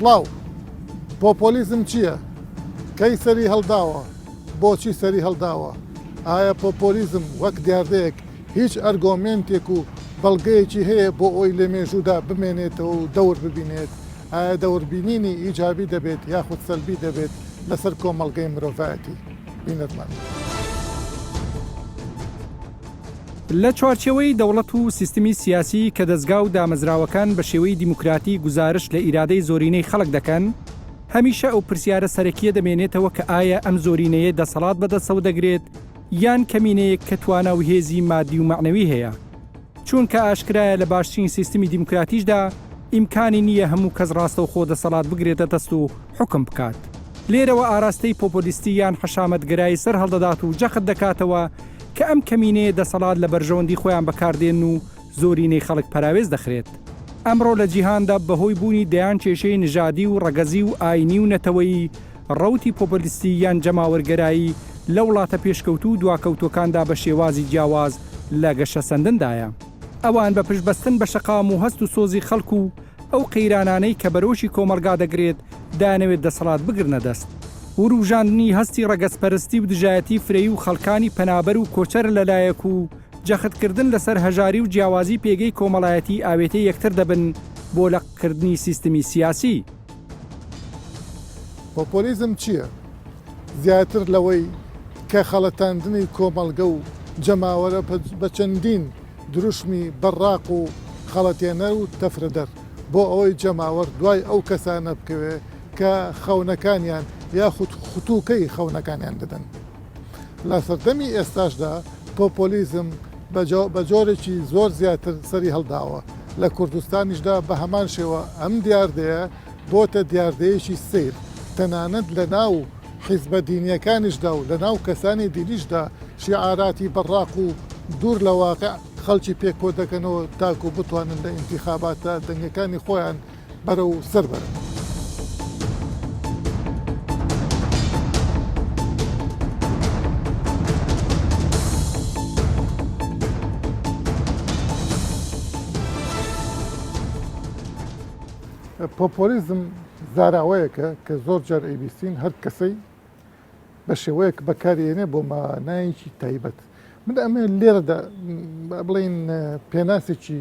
سڵاو پۆپۆلیزم چییە؟ کەی سەری هەڵداوە؟ بۆچی سەری هەڵداوە؟ ئایا پۆپۆلیزم وەک دیاردەیەک هیچ ئەرگۆمنتێک و بەڵگەیەکی هەیە بۆ ئەوی لە مێژوودا بمێنێتەوە و دەور ببینێت؟ ئایا دەوربینینی ئیجابی دەبێت یاخود سەلبی دەبێت لەسەر کۆمەڵگەی مرۆڤایەتی؟ بینەرمان. لە چوارچێوەی دەوڵەت و سیستمی سیاسی کە دەستگا و دامەزراوەکان بە شێوەی دیموکراتی گزارش لە ئیرادەی زۆرینەی خەڵک دەکەن، هەمیشە ئەو پرسیارە سەرەکیە دەمێنێتەوە کە ئایا ئەم زۆرینەیە دەسەڵات بەدەستەوە دەگرێت یان کەمینەیەک کە توانە و هێزی مادی و معنەوی هەیە. چونکە ئاشکرایە لە باشترین سیستمی دیموکراتیشدا ئیمکانی نییە هەموو کەس ڕاستە و خۆ دەسەڵات بگرێتە دەست و حکم بکات. لێرەوە ئاراستەی پۆپۆلیستی یان حەشامەتگەرایی سەر هەڵدەدات و جەخت دەکاتەوە کە ئەم کەمینەیە دەسەڵات لە بەرژەوەندی خۆیان بەکاردێن و زۆرینەی خەڵک پەراوێز دەخرێت. ئەمڕۆ لە جیهاندا بەهۆی بوونی دەیان کێشەی نژادی و ڕەگەزی و ئاینی و نەتەوەی ڕەوتی پۆپۆلیستی یان جەماوەرگەرایی لە وڵاتە پێشکەوت و دواکەوتەکاندا بە شێوازی جیاواز لە گەشە سەندندایە. ئەوان بە پشتبەستن بە شەقام و هەست و سۆزی خەڵکو و ئەو قەیرانانەی کە بەرۆشی کۆمەلگا دەگرێت دانەوێت دەسەڵات بگرنە دەست. وروژاندنی هەستی ڕەگەزپەرستی و دژایەتی فرەیی و خەڵکانی پەنابەر و کۆچەر لەلایەک و جەختکردن لەسەر هەژاری و جیاوازی پێگەی کۆمەڵایەتی ئاوێتەی یەکتر دەبن بۆ لەقکردنی سیستمی سیاسی. پۆپۆلیزم چییە؟ زیاتر لەوەی کە خەڵەتاندنی کۆمەڵگە و جەماوەرە بە چەندین دروشمی بەڕاق و خەڵەتێنە و تەفرەدەر بۆ ئەوەی جەماوەر دوای ئەو کەسانە بکەوێ کە خەونەکانیان یاخود خوتوکەی خەونەکانیان دەدەن. لە سەردەمی ئێستاشدا پۆپۆلیزم بە جۆرێکی زۆر زیاتر سەری هەڵداوە. لە کوردستانیشدا بە هەمان شێوە ئەم دیاردەیە بۆتە دیاردەیەکی سیر، تەنانەت لە ناو حیزبە دینیەکانیشدا و لە ناو کەسانی دینیشدا شیعاراتی بەڕاق و دوور لە واقع خەڵکی پێکۆ دەکەنەوە تاکو بتوانن لە ئینتیخاباتە دەنگەکانی خۆیان بەرە و سەر بەرن. پۆپۆلیزم زاراوەیەکە کە زۆر جار ئەیبیستین هەر کەسەی بە شێوەیەک بەکارێنێ بۆ مانایەکی تایبەت. من ئەمێ لێرەدا بڵین پێناسێکی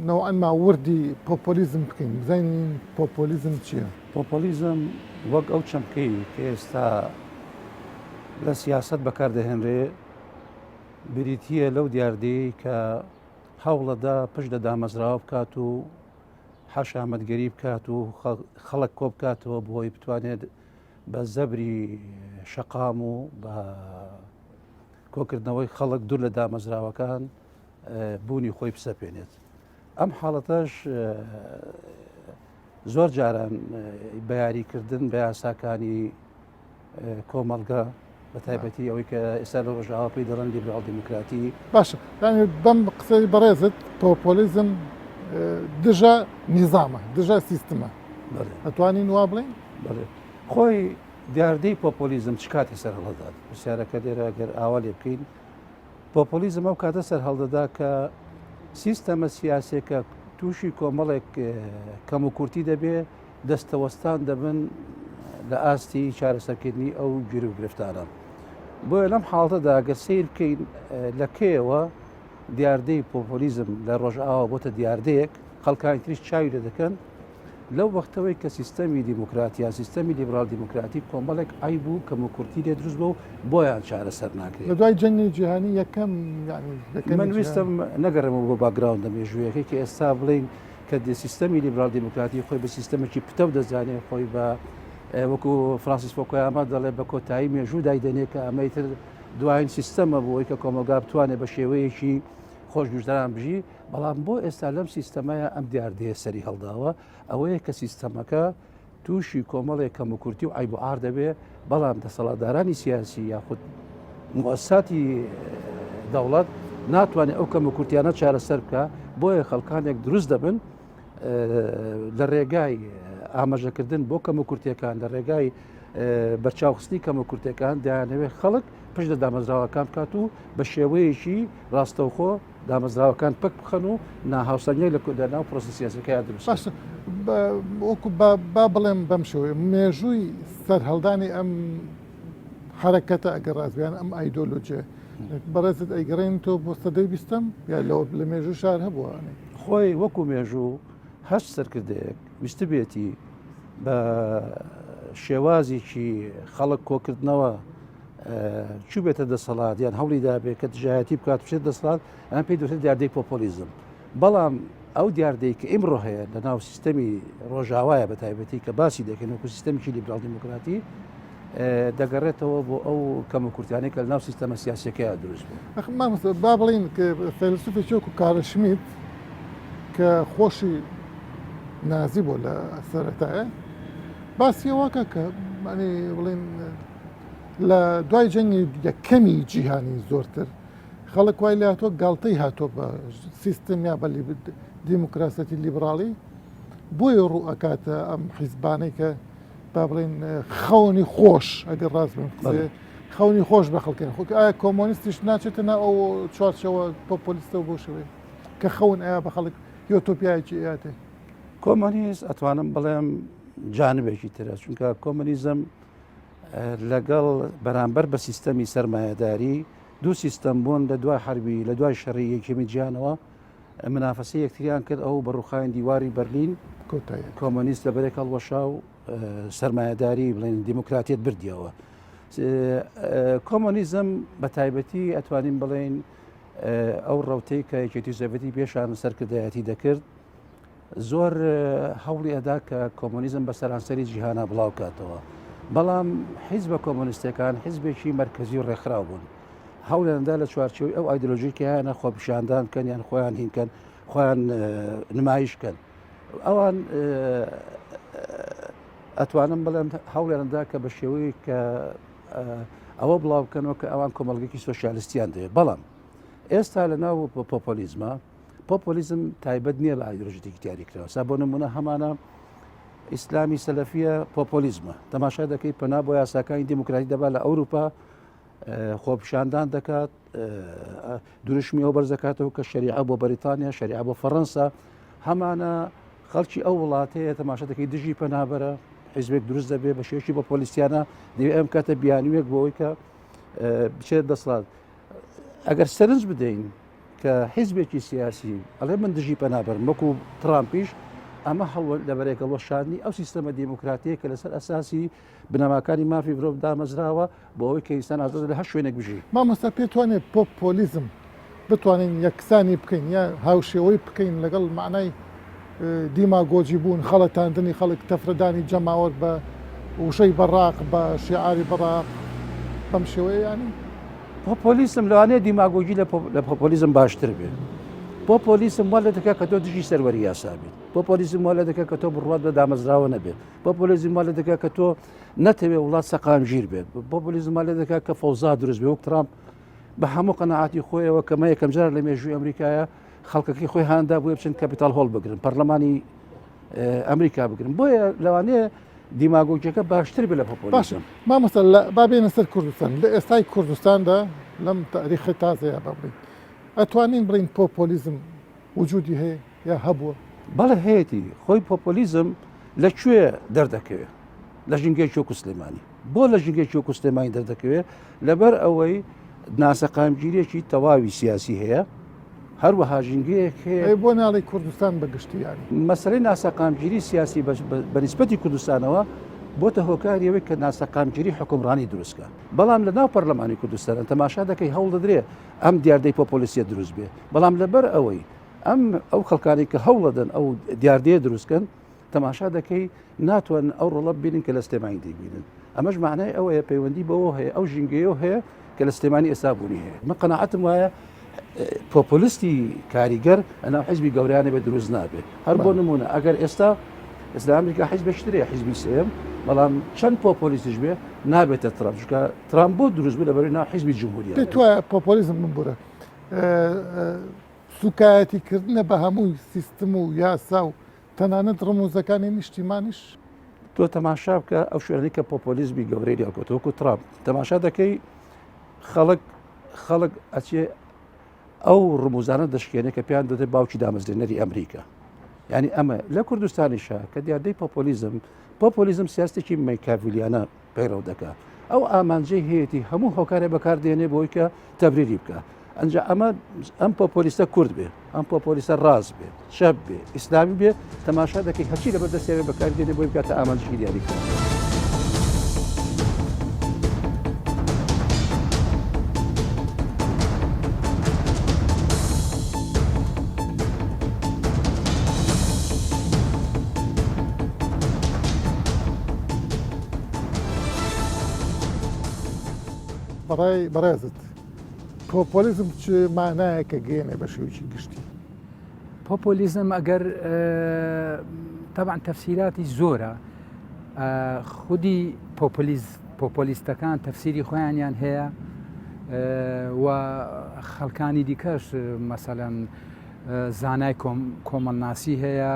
نەوەعەن ماوردی پۆپۆلیزم بکەین، بزانین پۆپۆلیزم چییە؟ پۆپۆلیزم وەک ئەو چەمکەی کە ئێستا لە سیاست بەکاردەهێنرێ بریتیە لەو دیاردەی کە هەوڵەدا پشت لە دامەزراوە بکات و حەشامەتگەری بکات و خەڵک کۆ بکاتەوە بۆی بتوانێت بە زەبری شەقام و بە کۆکردنەوەی خەڵک دوور لە دامەزراوەکان بوونی خۆی بسەپێنێت. ئەم حاڵەتەش زۆر جاران بە یاریکردن بە یاساکانی کۆمەڵگە بە تایبەتی ئەوەی کە ئێستا لە ڕۆژاوا پێی دەڵێن لیبرال دیموکراتی. باشە، بەم قسەی بەڕێزت پۆپۆلیزم دژە نیزامە، دژە سیستمە، ئەتوانین وا بڵێن؟ بڵێ خۆی دیاردەی پۆپۆلیزم چ کاتی سەر هەڵدەدات؟ پرسیارەکە لێرە گەر ئاوا لێ بکەین. پۆپۆلیزم ئەو کاتە سەر هەڵدەدا کە سیستەمە سیاسێکە تووشی کۆمەڵێک کەم و کورتی دەبێ دەستەوەستان دەبن لە ئاستی چارەسەرکردنی ئەو گیر و گرفتانە. بۆیە لەم حاڵەتەدا گەر سیر بکەین لەکەیەوە دیاردەی پۆپۆلیزم لە ڕۆژئاوا بۆتە دیاردەیەک خەڵکانی تریش چاوی لێ دەکەن لەو وەختەوەی کە سیستەمی دیموکراتیا سیستەمی لیبرال دیموکراتی کۆمەڵێک ئای بوو کەم و کورتی لێ دروست بوو بۆیان چارەسەر ناکرێت. لە دوای جەنگی جیهانی یەکەم من ویستم نەگەڕێمەوە بۆ باگراوندە مێژوویەکەی کە ئێستا بڵین کە سیستەمی لیبرال دیموکراتی خۆی بە سیستەمێکی پتە و دەزانێت خۆی بە وەکو فرانسیس فۆکۆیاما دەڵێ بە کۆتایی مێژوو دایدەنێت کە ئەمەیتر دوایین سیستەمە بۆی کە کۆمەلگا بتوانێت بە شێوەیەکی خۆشگوزەران بژی. بەڵام بۆ ئێستا لەم سیستەمەیە ئەم دیاردەیە سەری هەڵداوە ئەوەیە کە سیستەمەکە تووشی کۆمەڵێک کەم و کورتی و ئایب و ئار دەبێ، بەڵام دەسەڵاتدارانی سیاسی یاخود موسساتی دەوڵەت ناتوانێت ئەو کەم و کورتیانە چارەسەر بکە. بۆیە خەڵکانێک دروست دەبن لە ڕێگای ئاماژەکردن بۆ کەم و کورتیەکان، لە ڕێگای بەرچاوخستنی کەم و کورتەکان دایانەوێت خەڵک پشت لە دامەزراوەکان بکات و بە شێوەیەکی ڕاستەوخۆ دامەزراوەکان پک بخەن و ناهاوسەنگی لە ناو پرۆسە سیاسەکەیان دروست باشە وەکو با بڵێم بەم شێوەیە مێژووی سەرهەڵدانی ئەم حرەکەتە ئەگەر ڕازبیان ئەم ئایدۆلۆجیە بەڕێزت ئەیگەڕێن تۆ بۆ سەدەی بیستم یا لە مێژوو شار هەبووانێ خۆی وەکو مێژوو هەشت سەرکردەیەک ویستە بێتی بە شێوازێکی خەڵک کۆکردنەوە چوو بێتە دەسەڵات یان هەوڵی دابێت کە دژایەتی بکات بچێت دەسەڵات ئەم پێی دەوێت دیاردەی پۆپۆلیزم بەڵام ئەو دیاردەی کە ئیمڕۆ هەیە لە ناو سیستەمی ڕۆژاوایە بە تایبەتی کە باسی دەکەن وەکو سیستەمێکی لیبرال دیموکراتی دەگەڕێتەوە بۆ ئەو کەمە کورتیانەی کە لە ناو سیستەمە سیاسەکەیە دروست بوو. با بڵین کە فەیلسوفی چۆکو کارەشمیت کە خۆشی نازی بۆ لە سەرەتایە باسی واکە کە بڵین لە دوای جەنگی یەکەمی جیهانی زۆرتر خەڵک وای لە هاتۆ گاڵتەی هاتۆ بە سیستم یا بە دیموکراسەتی لیبراڵی بۆیە ڕوو ئەکاتە ئەم حیزبانەی کە با بڵین خەونی خۆش ئەگەر ڕاست بم خەونی خۆش بە خەڵکەن خۆ ئایا کۆمۆنیستیش ناچێتە نا ئەو چوارچەوە پۆپۆلیستە بۆ شوێ کە خەون ئایا بە خەڵک یۆتۆپیایکی ئاتێ کۆمۆنیست ئەتوانم بڵێم جانبێکی ترە چونکە کۆمۆنیزم لەگەڵ بەرامبەر بە سیستەمی سەرمایهداری دوو سیستەم بوون لە دوای حربی لە دوای شەڕی یەکەمی جیهانەوە منافەسەی یەکتریان کرد ئەو بەڕووخاین دیواری بەرلین کۆمۆنیست لە بەرێک هەڵوەشا و سەرمایهداری بڵێن دیموکراتیت بردیەوە کۆمۆنیزم بە تایبەتی ئەتوانین بڵێن ئەو ڕەوتەی کە یەکێتی سۆڤێتی پێشان سەرکردایەتی دەکرد زۆر هەوڵی ئەدا کە کۆمۆنیزم بە سەرانسەری جیهانە بڵاو کاتەوە بەڵام حیزبە کۆمۆنیستەکان حیزبێکی مەرکەزی و ڕێکخراو بوون هەوڵیاندا لە چوارچەوەی ئەو ئایدۆلۆژیکە هیانە خۆپیشاندان کەن یان خۆیان هینکەن خۆیان نمایشکەن ئەوان ئەتوانم بڵێم هەوڵیاندا کە بە شێوەیە کە ئەوە بڵاوکەنەوە کە ئەوان کۆمەڵگەی سۆشیالیستیان دەوێت بەڵام ئێستا لە ناو پۆپۆلیزمە پۆپۆلیزم تایبەت نییە بە ئایدۆلۆژیکی دیاریکراوە سا بۆ نمونە هەمانە ئیسلامی سەلەفیە پۆپۆلیزمە تەماشا دەکەی پەنا بۆ یاساکانی دیموکراتی دەبات لە ئەوروپا خۆپیشاندان دەکات دروشمی ئەو بەرزەکاتەوە کە شریعە بۆ بەریتانیا شریعە بۆ فەڕەنسا هەمانە خەڵکی ئەو وڵاتەیە تەماشا دەکەی دژی پەنابەرە حیزبێک دروست دەبێت بە شێوەیەکی بە پۆلیسیانە دەوێت ئەم کاتە بیانوێک بۆەوەی کە بچێت دەسڵات ئەگەر سەرنج بدەین کە حیزبێکی سیاسی ئەڵێ من دژی پەنابەرم وەکو ترامپیش ئەمە هەڵوە لەبەرێکە وەشاندنی ئەو سیستەمە دیموکراتیە کە لەسەر ئەساسی بنەماکانی مافی مرۆڤ دامەزراوە بۆ ئەوەی کە ئینسان ئازاد لە هەر شوێنێک بژی مامۆستا پێتوانێت پۆپۆلیزم بتوانین یەکسانی بکەین یا هاوشێوەی بکەین لەگەڵ معنای دیماگۆجی بوون خەڵەتاندنی خەڵک تەفرەدانی جەماوەر بە وشەی بەڕاق بە شیعاری بەڕاق بەم شێوەیە ینی پۆپۆلیسم لەوانەیە دیماگۆجی لە پۆپۆلیزم باشتر بێت پۆپۆلیسم وا لە دەکات کە تۆ دژی سەروەری یاسا بێت پۆپۆلیزم وا لە دەکات کە تۆ بڕوات بە دامەزراوە نەبێت پۆپۆلیزم وا لە دەکات کە تۆ نەتەوێت وڵات سەقامگیر بێت پۆپۆلیزم وا لە دەکات کە فەوزا دروست بێت وەک ترامپ بە هەموو قەنەعاتی خۆیەوە کەمە یەکەم جار لە مێژووی ئەمریکایە خەڵکەکەی خۆی هاندا بۆیە بچن کەپیتال هۆڵ بگرن پەرلەمانی ئەمریکا بگرن بۆیە لەوانەیە دیماگۆجیەکە باشتر بێت لە پۆپۆلیزم مامۆستا بابێنە سەر کوردستان لە ئێستای کوردستاندا لەم تاریخی تازەیە بڵین ئەتوانین بڵین پۆپۆلیزم وجودی هەیە یا هەبووە بەڵێ هەیەی خۆی پۆپۆلیزم لەکوێ دەردەکەوێت لە ژنگەی چۆک و سلێمانی بۆ لە ژنگەی چۆک و سلێمانی دەردەکەوێت لەبەر ئەوەی ناسەقامگیریەکی تەواوی سیاسی هەیە هەروەها ژنگەیەک هەیە بۆ ناڵی کوردستان بەگشتی یانی مەسەلەی ناسەقامگیری سیاسی بەنسبەتی کوردستانەوە بۆتە هۆکاریەوەی کە ناسەقامگیری حکومڕانی دروستکە بەڵام لە ناو پەرلەمانی کوردستان تەماشا دەکەی هەوڵ دەدرێت ئەم دیاردەی پۆپۆلیسیە دروست بێ بەڵام لەبەر ئەوەی ئەو خەڵکانی کە هەوڵەدەن ئەو دیاردەیە دروستکەن تەماشا دەکەی ناتوان ئەو ڕۆڵە ببینن کە لە سلێمانی دەیبینن ئەمەش معنای ئەوەیە پەیوەندی بەوە هەیە ئەو ژینگەیە هەیە کە لە سلێمانی ئێستا بوونی هەیە من قەناعەتم وایە پۆپۆلیستی کاریگەر ئەناو حیزبی گەورانە بێ دروست نابێت هەر بۆ نمونە ئەگەر ئێستا ئەمریکا حیزبێکترەیە حیزبی سێم بەڵام چەند پۆپۆلیسیش بێ نابێتە ترامپچکە ترامپ بۆ دروست بوو لەبەری ناو حیزبی جمهوریە پێت وایە پۆپۆلیزم من بوورە سوکایەتیکردنە بە هەمووی سیستم و یاسا و تەنانەت ڕموزەکانی نیشتیمانیش تۆ تەماشا بکە ئەو شوێنەی کە پۆپۆلیزمی گەورەی لێکۆتەوەکو ترامپ تەماشا دەکەی خەڵک ئەچێ ئەو ڕموزانە دەشکێنێ کە پێیان دەدە باوکی دامەزرێنەری ئەمریکا. ینی ئەمە لە کوردستانیشە کە دیاردەی پۆپۆلیزم سیاستێکی مەیکاڤیلیانە پەیڕەو دەکات. ئەو ئامانجەی هەیەی هەموو هۆکارێ بەکاردێنێ بۆی کە تەبریری بکە. ئەنجا ئەم پۆپۆلیستە کورد بێ، ئەم پۆپۆلیستە ڕاست بێ، شەب بێ، ئیسلامی بێ، تەماشا دەکەی هەچی لە بەردەستێ بەکاردێنێ بۆی بکاتە ئامانجی دیاریکە. بەڕێزت پۆپۆلیزم چ مانایە کە گەێنێ بە شێوکی گشتی؟ پۆپۆلیزم ئەگەر طبعا تەفسیراتی زۆرە، خودی پۆپۆلیستەکان تەفسیری خۆیانیان هەیە و خەڵکانی دیکەش مەسەلەن زانای کۆمەڵناسی هەیە،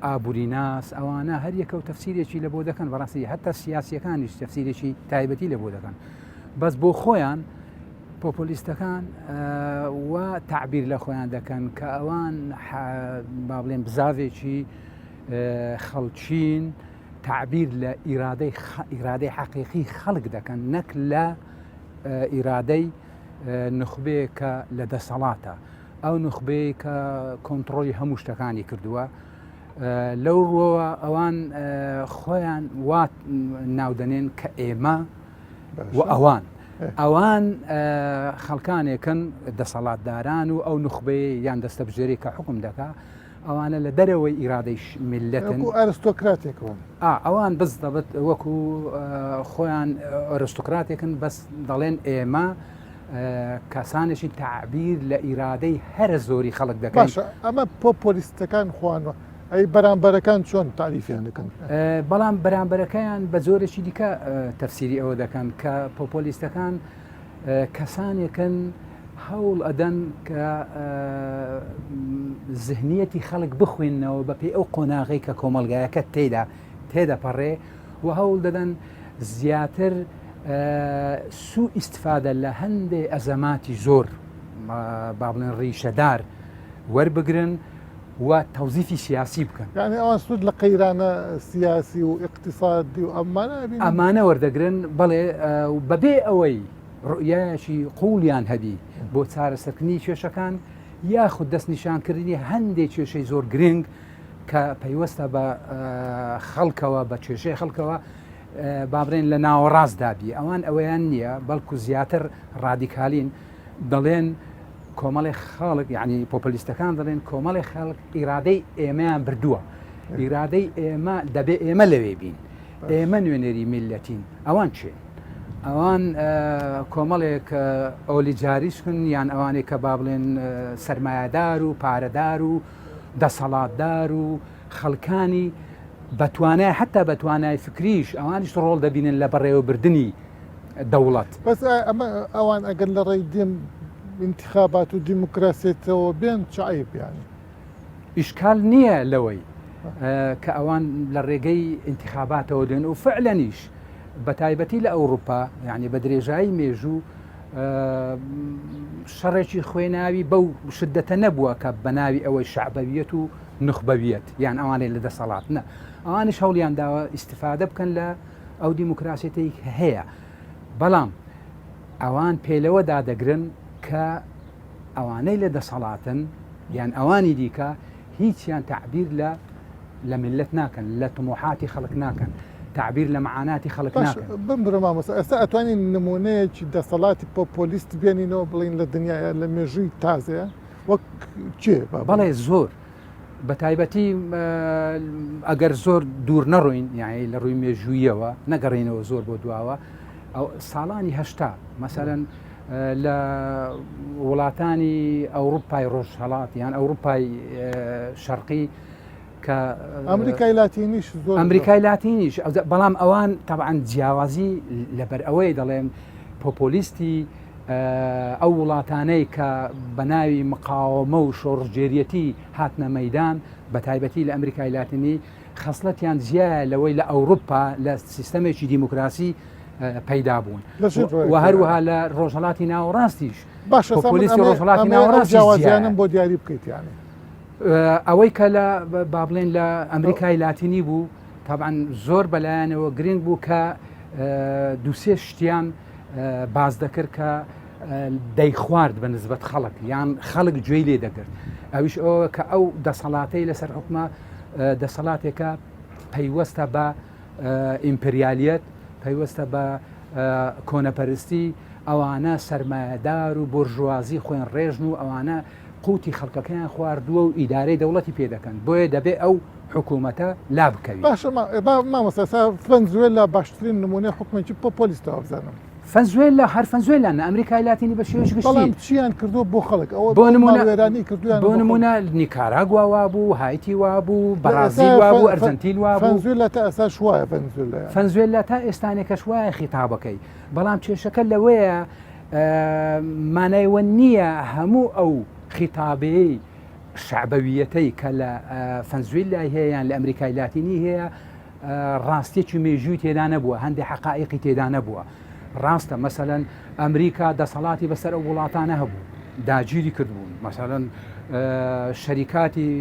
ئابووریناس، ئەوانە هەر یەکە و تەفسیرێکی لە بۆ دەکەن، بەڕاستی هەتتا سیاسیەکانیش تەفسیرێکی تایبەتی لە بۆ دەکەن، بەس بۆ خۆیان پۆپۆلیستەکان و تعبیر لە خۆیان دەکەن کە ئەوان با بڵێن بزاوێکی خەڵچین تعبیر لە ئیرادەی حەقیقی خەڵک دەکەن، نەک لە ئیرادەی نخبەیە کە لە دەسەڵاتە، ئەو نخبەیە کە کۆنتڕۆلی هەموو شتەکانی کردووە. لەو ڕۆوە ئەوان خۆیان وات ناودەنێن کە ئێمە و ئەوان خەڵکانێکن دەسەڵاتداران و ئەو نخبەیە یان دەستە بژێری کە حکم دەکا، ئەوانە لە دەرەوەی ئیرادەی میلەتن، ئەرستۆکراتێکەوە، ئەوان بەس دەبێت وەکو خۆیان ئەرستۆکراتێکن، بەس دەڵێن ئێمە کەسانێکی تعبیر لە ئیرادەی هەرە زۆری خەڵک دەکەن. ئەمە پۆپۆلیستەکان خوانەوە ئەی بەرامبەرەکان چۆن تاریفیان دەکەن؟ بەڵام بەرامبەرەکەیان بە زۆرێکی دیکە تەفسیری ئەوە دەکەن کە پۆپۆلیستەکان کەسانێکن هەوڵ ئەدەن کە زهنیەتی خەڵک بخوێنەوە بە پێی ئەو قۆناغی کە کۆمەلگایەکە تێدەپەڕێ و هەوڵ دەدەن زیاتر سوء ئیستفادە لە هەندێک ئەزەماتی زۆر با بڵێن ڕیشەدار وەربگرن و تەوزیفی سیاسی بکەن. یعنی ئەوان سود لە قەیرانە سیاسی و اقتصادی و ئەمانە وەردەگرن، بەڵێ بەبێ ئەوەی ڕوئیایەکی قوڵیان هەبی بۆ چارەسەرکردنی کێشەکان یاخود دەستنیشانکردنی هەندێک کێشەی زۆر گرنگ کە پەیوەستە بە خەڵکەوە بە کێشەی خەڵکەوە بابرێن لە ناوەڕاستدابی. ئەوان ئەوەیان نییە، بەڵکو زیاتر ڕادیکالین، دەڵێن کۆمەڵی خەڵک، یعنی پۆپۆلیستەکان دەڵێن کۆمەڵی خەڵک ئیرادەی ئێمەیان بردووە، ئیرادەی ئێمە دەبێ ئێمە لەوێ بین، ئێمە نوێنەری میلەتین. ئەوان چێن؟ ئەوان کۆمەڵێک ئۆلیجاریشکن، یان ئەوانێک کە با بڵێن سەرمایهدار و پارەدار و دەسەڵاتدار و خەڵکانی بەتوانای حتا بەتوانای فکریش ئەوانیش ڕۆڵ دەبینن لە بەڕێوەبردننی دەوڵەت. بەس ئەمە ئەوان ئەگەر لە ڕێی دێم انتخابات و دیموکراسیێتەوە بێن چایب یانی ئیشکال نییە لەوەی کە ئەوان لە ڕێگەی انتخاباتەوە دێن و فعلەنیش بە تایبەتی لە ئەوروپا، یعنی بە درێژایی مێژوو شەڕێکی خوێناوی بەو شدەتە نەبووە کە بە ناوی ئەوەی شعبەویەت و نخبەویەت، یان ئەوانێ لە دەسەڵات نە، ئەوانش هەوڵیان داوە ئیستیفادە بکەن لە ئەو دیموکراسیەتی هەیە. بەڵام ئەوان پێلەوە دادەگرن کە ئەوانەی لە دەسەڵاتن یان ئەوانی دیکە هیچیان تعبیر لە ملت ناکەن، لە تموحاتی خەڵک ناکەن، تعبیر لە معاناتی خەڵک ناکەن. بمرە مامۆستا، ئێستا ئەتوانین نمونەیەکی دەسەڵاتی پۆپۆلیست بێنینەوە بڵین لە دنیاە لە مێژووی تازەیە وەک چێ؟ بەڵێ زۆر، بە تایبەتی ئەگەر زۆر دوور نەڕۆین، یعنی لە ڕووی مێژوویەوە نەگەڕێنەوە زۆر بۆ دواوە، ئەو ساڵانی هەشتا مەسەلەن لە وڵاتانی ئەوروپای ڕۆژهەڵات یان ئەوروپای شەرقی کە ئەمریکای لاتینیش زۆر، ئەمریکای لاتینیش، بەڵام ئەوان تەبعاً جیاوازی لەبەر ئەوەی دەڵێن پۆپۆلیستی ئەو وڵاتانەی کە بە ناوی مقاومە و شۆڕژێریەتی هاتنە مەیدان، بە تایبەتی لە ئەمریکای لاتینی خەسڵەتیان زیایە لەوەی لە ئەوروپا لە سیستەمێکی دیموکراسی پەیدا بوون لە و هەروەها لە ڕۆژهەڵاتی ناوەڕاستیش باشە پۆلیسی ڕۆژهەڵاتی ناوەڕاستی جیاوازیانم بۆ دیاری بکەیت یانی ئەوەی کە لە با بڵێن لە ئەمریکای لاتینی بوو طبعاً زۆر بەلایەنەوە گرنگ بوو کە دووسێ شتیان باز دەکرد کە دەیخوارد بە نسبەت خەڵک یان خەڵک گوێی لێ دەکرد ئەویش ئەوە کە ئەو دەسەڵاتەی لەسەر حکومە دەسەڵاتێکە پەیوەستە بە ئیمپریالیەت پەیوەستە بە کۆنەپەرستی ئەوانە سەرمایەدار و بورژوازی خۆیان ڕێژن و ئەوانە قوتی خەڵکەکەیان خواردووە و ئیدارەی دەوڵەتی پێ دەکەن بۆیە دەبێت ئەو حکوومەتە لا بکەوی باشە مامۆستا فەنزوێلا باشترین نمونەی حکومێکی پۆلیسەوە بزانم فەنزوێلا هەر فەنزوێلا نە ئەمریکای لاتینی بە شێوەیەکی گشتی چیان کردو بۆ خەڵک ئەوە بۆ کردویان بۆ نمونە نیکاراگوا وا بوو هایتی وا بوو بەرازیل وا بوو ئەرجەنتین وا بوو فەنزوێلا تا ئەسا شوایە فەنزوێلا تا ئێستانێکە شوایە خیتابەکەی بەڵام کێشەکە لەوەیە مانایوە نییە هەموو ئەو خیتابەیەی شعبەویەتەی کە لە فەنزوێلای هەیە یان لە ئەمریکای لاتینی هەیە ڕاستێکی مێژووی تێدا نەبووە هەندێک حقائقی تێدا نەبووە ڕاستە مەسەلەن ئەمریکا دەسەڵاتی بەسەر ئەو وڵاتانە هەبوو داگیری کردبوون مەسەلەن شەریکاتی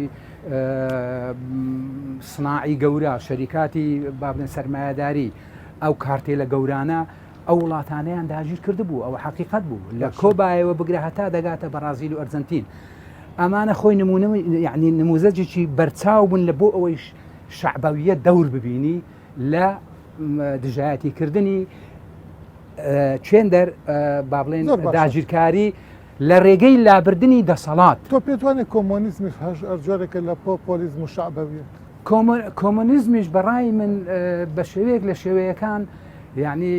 سناعی گەورە شەریکاتی بابلێن سەرمایهداری ئەو کارتێلە گەورانە ئەو وڵاتانەیان داگیر کردبوو ئەوە حقیقت بوو لە کۆبایەوە بگرە هەتا دەگاتە بەرازیل و ئەرجەنتین ئەمانە خۆی نمونە یعنی نموزەجێکی بەرچاو بوون لە بۆ ئەوەی شعبەویەت دەور ببینی لە دژایەتیکردنی چێندەر با بڵێن داگیرکاری لە ڕێگەی لابردنی دەسەڵات تۆ پێتوانێت کۆمۆنیزمیش هەژارێکە لە پۆلیزم و شعبەویەت کۆمۆنیزمیش بەڕای من بە شێوەیەک لە شێوەیەکان یعنی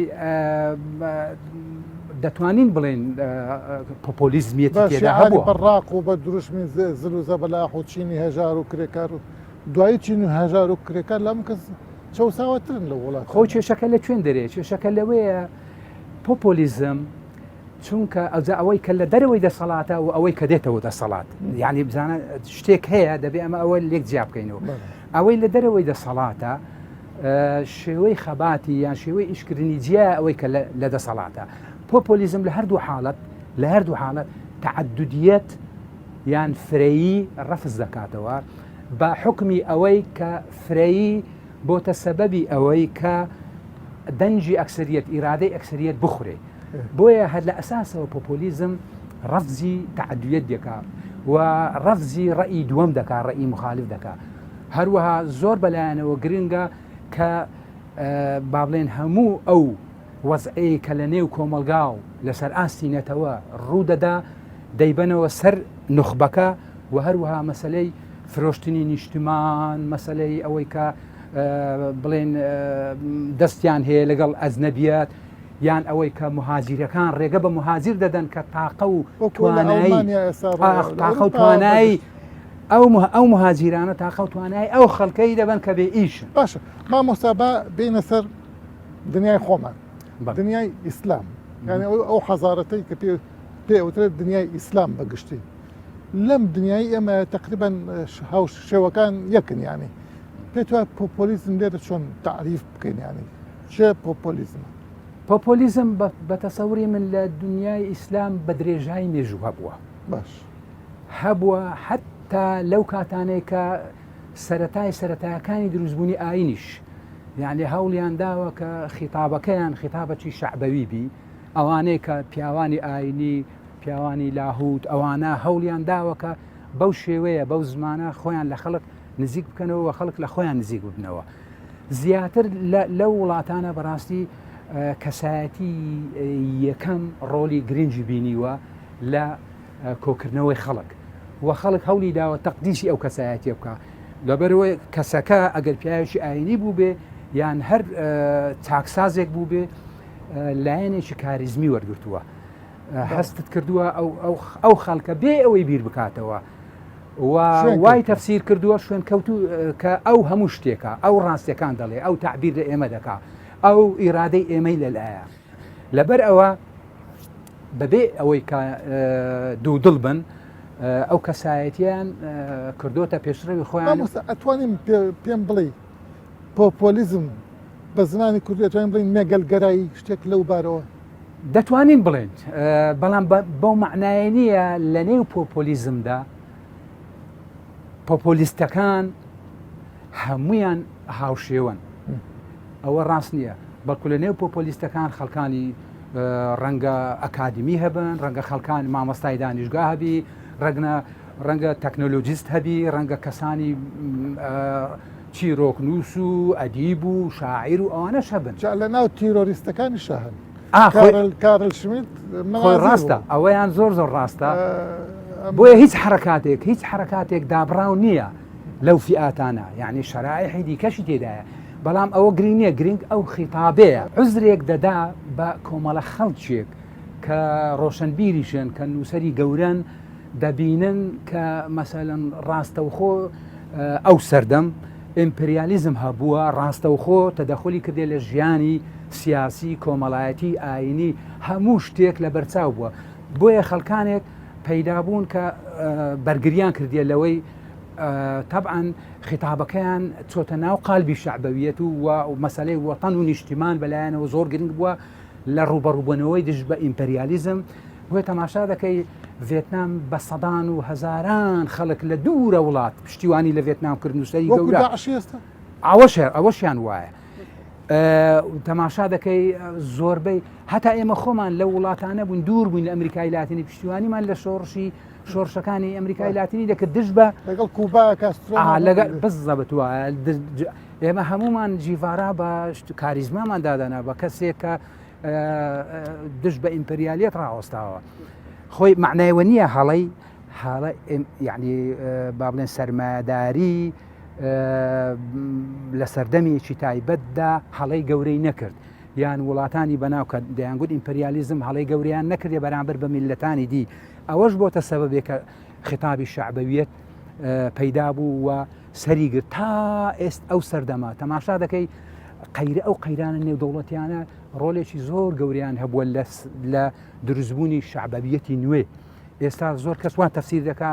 دەتوانین بڵێن پۆپۆلیزمیەتی تێدا هەبووە بەڕاق و بە دروشمی زل و زەبەلاح و چینی هەژار و کرێکار و دوایی چین و هەژار و کرێکار لەم کەس چەساوەترن لە وڵات خۆ کێشەکە لە کوێن دەرێت کێشەکە لەوەیە پۆپۆلیزم چونکە ئەوەی کە لە دەرەوەی دەسەڵاتە و ئەوەی کە دێتەوە دەسەڵات یعنی بزانە شتێک هەیە دەبێ ئەمە ئەوە لێک جیا بکەینەوە ئەوەی لە دەرەوەی دەسەڵاتە شێوەی خەباتی یان شێوەی ئیشکردنی جیا ئەوەی کە لە دەسەڵاتە پۆپۆلیزم لە هەردوو حاڵەت تعددیەت یان فرەیی ڕەفز دەکاتەوە بە حکمی ئەوەی کە فرەیی بۆتە سەبەبی ئەوەی کە دەنجی ئەکسریەت ئیرادەی ئەکسریەت بخورێ بۆیە هەر لە ئەساسەوە پۆپۆلیزم ڕەفزی تعددیەت دەکات و ڕەفزی ڕەئی دووەم دەکات ڕەئی مخالف دەکات هەروەها زۆر بەلایەنەوە گرنگە کە با بڵێن هەموو ئەو وەزعەیە کە لە نێو کۆمەلگا و لەسەر ئاستی نێتەوە ڕوودەدا دەیبەنەوە سەر نخبەکە و هەروەها مەسلەی فرۆشتنی نیشتمان مەسلەی ئەوەی کە بڵێن دەستیان هەیە لەگەڵ ئەزنەبیەت یان ئەوەی کە مهاجیرەکان ڕێگە بە مهاجر دەدەن کە تاقە و توانایی ئەو مهاجیرانە تاقە و توانایی ئەو خەڵکەی دەبن کە بێ ئیشن باشە مامۆستا بینە سەر دنیای خۆمان دنیای ئیسلام یعنی ئەو حەزارەتەی کە پێوترێت دنیای ئیسلام بەگشتی لەم دنیای ئێمە تقریبان شێوەکان یەکن ینی پێت وایە پۆپۆلیزم لێرە چۆن تعریف بکەین ینی چێ پۆپۆلیزم پۆپۆلیزم بە تەسەوری من لە دنیای ئیسلام بە درێژایی مێژوو هەبووە باش هەبووە حتا لەو کاتانەی کە سەرەتایەکانی دروستبوونی ئاینیش یعنی هەوڵیان داوە کە خیتابەکەیان خیتابەکی شعبەوی بی ئەوانەیە کە پیاوانی ئاینی پیاوانی لاهوت ئەوانە هەوڵیان داوە کە بەو شێوەیە بەو زمانە خۆیان لە خەڵک نزیک بکەنەوە خەڵک لە خۆیان نزیک ببنەوە زیاتر لەو وڵاتانە بەڕاستی کەسایەتی یەکەم ڕۆلی گرنگی بینیوە لە کۆکردنەوەی خەڵک و خەڵک هەولی داوە تەقدیسی ئەو کەسایەتی بکە لەبەرەوەی کەسەکە ئەگەر پیاوێکی ئاینی بوو بێ یان هەر چاکسازێک بوو بێ لایەنێکی کاریزمی وەرگرتووە هەستت کردووە ئەو خەڵکە بێ ئەوەی بیر بکاتەوە وای تەفسیر کردووە شوێن کەوتو کە ئەو هەموو شتێکە ئەو ڕاستیەکان دەڵێ ئەو تعبیر لە ئێمە دەکا ئەو ئیرادەی ئێمەی لەلایە لەبەر ئەوە بەبێ ئەوەی کە دوو دڵ بن ئەو کەسایەتیان کردوتە پێشڕەوی خۆیان ئەتوانین پێم بڵێ پۆپۆلیزم بە زمانی کوردێتوان بڵین مێگەلگەرایی شتێک لەو بارەوە دەتوانین بڵێن بەڵام بەو معنای نییە لە نێو پۆپۆلیزمدا پۆپۆلیستەکان هەمویان هاوشێوەن ئەوە ڕاست نییە بەڵکو لە نێو پۆپۆلیستەکان خەڵکانی ڕەنگە ئەکادمی هەبن ڕەنگە خەڵکان مامۆستای دانیشگا هەبی ڕەنگە تەکنۆلۆجیست هەبی ڕەنگە کەسانی چیرۆکنووس و ئەدیب و شاعیر و ئەوانەش هەبن لە ناو تیرۆریستەکانی شەهن کارل شمیت خۆی ڕاستە ئەوەیان زۆر ڕاستە بۆیە هیچ حرکاتێک دابراو نییە لەو فئاتانە یعنی شەرائحی دیکەشی تێدایە بەڵام ئەوە گرنگ نییە گرنگ ئەو خیتابەیە عزرێک دەدا بە کۆمەڵە خەڵکێک کە ڕۆشنبیریشن کە نووسری گەورن دەبینن کە مەسەلەن ڕاستەوخۆ ئەو سەردەم ئیمپریالیزم هەبووە ڕاستەوخۆ تەدەخلی کردێ لە ژیانی سیاسی کۆمەڵایەتی ئاینی هەموو شتێک لە بەرچاو بووە بۆیە خەڵکانێک پەیدابوون کە بەرگریان کردێ لەوەی طبعاً خیتابەکەیان چۆتە ناو قالبی شعبەویەت و مەسەلەی وەتەن و نیشتیمان بەلایەنەوە زۆر گرنگ بووە لە ڕوبەڕووبوونەوەی دژ بە ئیمپریالیزم بۆیە تەماشا دەکەی ڤێتنام بە سەدان و هەزاران خەڵک لە دوورە وڵات پشتیوانی لە ڤێتنام کرد نووسری گەورە ئەوەشیان وایە تەماشا دەکەی زۆربەی هەتا ئێمە خۆمان لە وڵاتانە بوون دوور بووین لە ئەمریکای لاتینی پشتیوانیمان لە شۆڕشەکانی ئەمریکای لاتینی دەکرد دژ بە لەگەڵ کوبا لەگەڵ بزەبتوە ئێمە هەمومان جیڤارا بە کاریزمامان دادەنا بە کەسێک کە دژ بە ئیمپریالیەت ڕاوەستاوە خۆی معنایوە نییە هەڵی یعنی با بڵێن سەرمایەداری لە سەردەمێکی تایبەتدا هەڵەی گەورەی نەکرد یان وڵاتانی بەناو کە دەیانگوت ئیمپریالیزم هەڵەی گەوریان نەکردێ بەرامبەر بە میلەتانی دی ئەوەش بۆتە سەبەبێک کە خیتابی شعبەویەت پەیدا بوو و سەریگرت تا ئێست ئەو سەردەما تەماشا دەکەی ئەو قەیرانە نێودەوڵەتیانە ڕۆلێکی زۆر گەوریان هەبووە لە دروستبوونی شعبەویەتی نوێ ئێستا زۆر کەس وان تەفسیر دەکا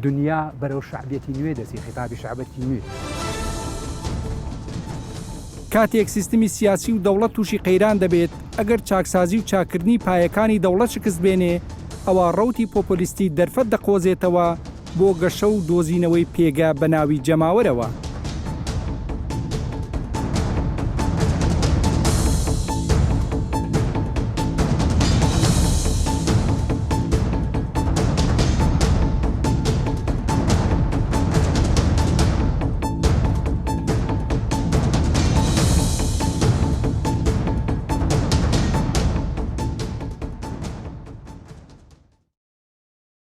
دنیا بەرەو شعبەتی نوێ دەچی خیتابی شعبەتی نوێ کاتێک سیستمی سیاسی و دەوڵەت تووشی قەیران دەبێت ئەگەر چاکسازی و چاکردنی پایەکانی دەوڵەت شکست بێنێ ئەوە ڕەوتی پۆپۆلیستی دەرفەت دەقۆزێتەوە بۆ گەشە و دۆزینەوەی پێگە بە ناوی جەماوەرەوە.